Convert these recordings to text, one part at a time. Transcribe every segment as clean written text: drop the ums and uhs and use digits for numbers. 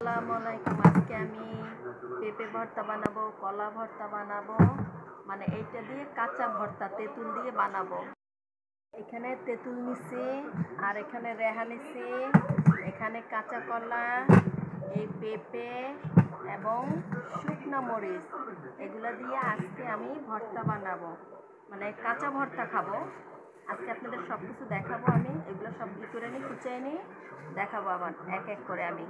আসসালামু আলাইকুম। আজকে আমি পেঁপে ভর্তা বানাবো, কলা ভর্তা বানাবো, মানে এইটা দিয়ে কাঁচা ভর্তা তেঁতুল দিয়ে বানাবো। এখানে তেঁতুল নিছি, আর এখানে রেহা নিছি, এখানে কাঁচা কলা, এই পেঁপে এবং শুকনো মরিচ, এগুলো দিয়ে আজকে আমি ভর্তা বানাবো, মানে কাঁচা ভর্তা খাবো। আজকে আপনাদের সব কিছু দেখাবো, আমি এগুলো সব করে নিই, কুচিয়ে নিই, দেখাবো আবার এক এক করে আমি।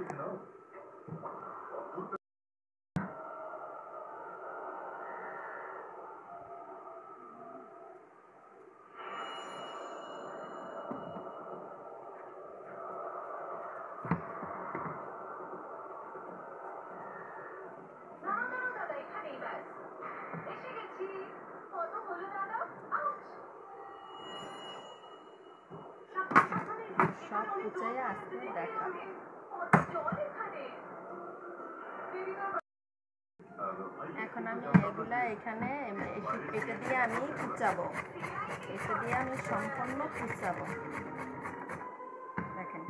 সব কুচিয়ে আজকে দেখাবো। এখন আমি এগুলা এখানে এটা দিয়ে আমি কুচাবো, এটা দিয়ে আমি সম্পূর্ণ কুচাবো। দেখেন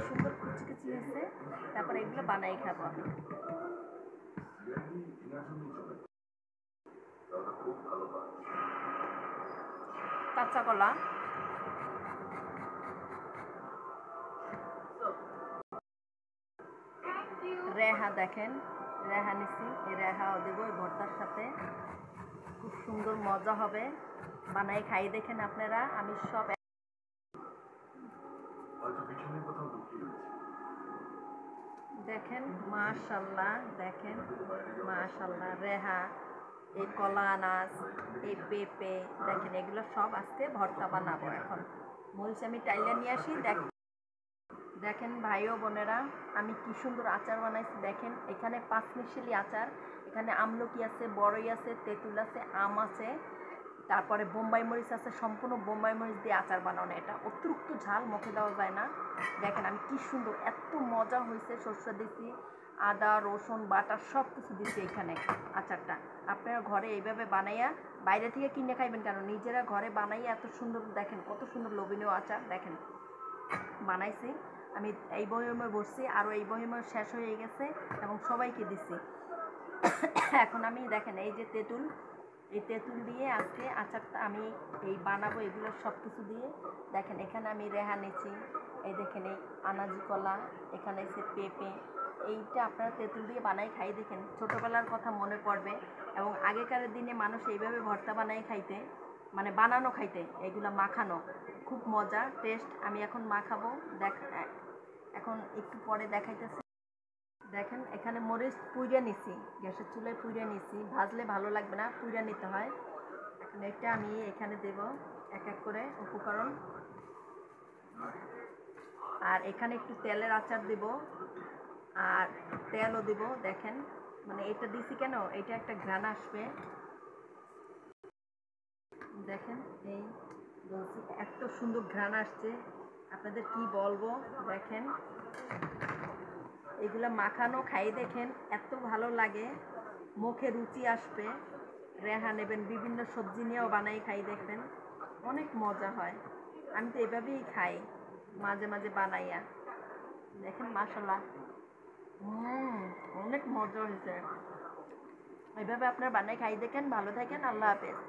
সুন্দর কুচি কুচি হয়েছে, তারপরে এগুলো বানাই খাবো আমি। কাঁচা কলা, রেহা, দেখেন রেহা নিছি, এই রেহাও দেবো এই ভর্তার সাথে, খুব সুন্দর মজা হবে। বানাই খাই দেখেন আপনারা, আমি সব দেখেন মাশাআল্লাহ, দেখেন মাশাআল্লাহ, রেহা, এই কলা আনাজ, এই পেঁপে, দেখেন এগুলো সব আজকে ভর্তা বানাবো। এখন মরিচ আমি টাইলে নিয়ে আসি। দেখেন ভাই ও বোনেরা, আমি কি সুন্দর আচার বানাইছি। দেখেন এখানে 5 মিশালি আচার, এখানে আমলকি আছে, বড়ই আছে, তেঁতুল আছে, আম আছে, তারপরে বোম্বাই মরিচ আছে, সম্পূর্ণ বোম্বাই মরিচ দিয়ে আচার বানানো। এটা অতিরিক্ত ঝাল, মুখে দেওয়া যায় না। দেখেন আমি কি সুন্দর, এত মজা হয়েছে। সরষে দিছি, আদা রসুন বাটা সব কিছু দিচ্ছি এখানে আচারটা। আপনারা ঘরে এইভাবে বানাইয়া, বাইরে থেকে কিনে খাইবেন কেন, নিজেরা ঘরে বানাইয়া এত সুন্দর, দেখেন কত সুন্দর লোভনীয় আচার। দেখেন বানাইছি আমি, এই বয়মে বসছি, আরও এই বয়মে শেষ হয়ে গেছে এবং সবাইকে দিছি। এখন আমি দেখেন এই যে তেঁতুল, এই তেঁতুল দিয়ে আজকে আচারটা আমি এই বানাবো, এগুলো সব কিছু দিয়ে। দেখেন এখানে আমি রেহা নিচ্ছি, এই দেখেন এই আনাজি কলা, এখানে এসে পেঁপে, এইটা আপনারা তেঁতুল দিয়ে বানাই খাই দেখেন, ছোটোবেলার কথা মনে পড়বে। এবং আগেকার দিনে মানুষ এইভাবে ভর্তা বানাই খাইতে, মানে বানানো খাইতে, এগুলো মাখানো, খুব মজা টেস্ট। আমি এখন মাখাবো, এখন একটু পরে দেখাইতেছি। দেখেন এখানে মরিচ পুইরা নিছি, গ্যাসের চুলায় পুইরা নিছি, ভাজলে ভালো লাগবে না, পুইরা নিতে হয়। এখন এটা আমি এখানে দেব এক এক করে উপকরণ। আর এখানে একটু তেলের আচার দেব, আর তেলও দেব। দেখেন মানে এটা দিছি কেন, এটা একটা ঘ্রাণ আসবে। দেখেন এই বলছি এত সুন্দর ঘ্রাণ আসছে, আপনাদের কি বলবো। দেখেন এগুলো মাখানো খাই দেখেন, এত ভালো লাগে, মুখে রুচি আসবে। রেহা নেবেন, বিভিন্ন সবজি নিয়েও বানাই খাই দেখবেন, অনেক মজা হয়। আমি তো এভাবেই খাই, মাঝে মাঝে বানাইয়া। দেখেন মাশাআল্লাহ, অনেক মজা হয়েছে। এইভাবে আপনারা বানাই খাই দেখেন। ভালো থাকেন, আল্লাহ হাফেজ।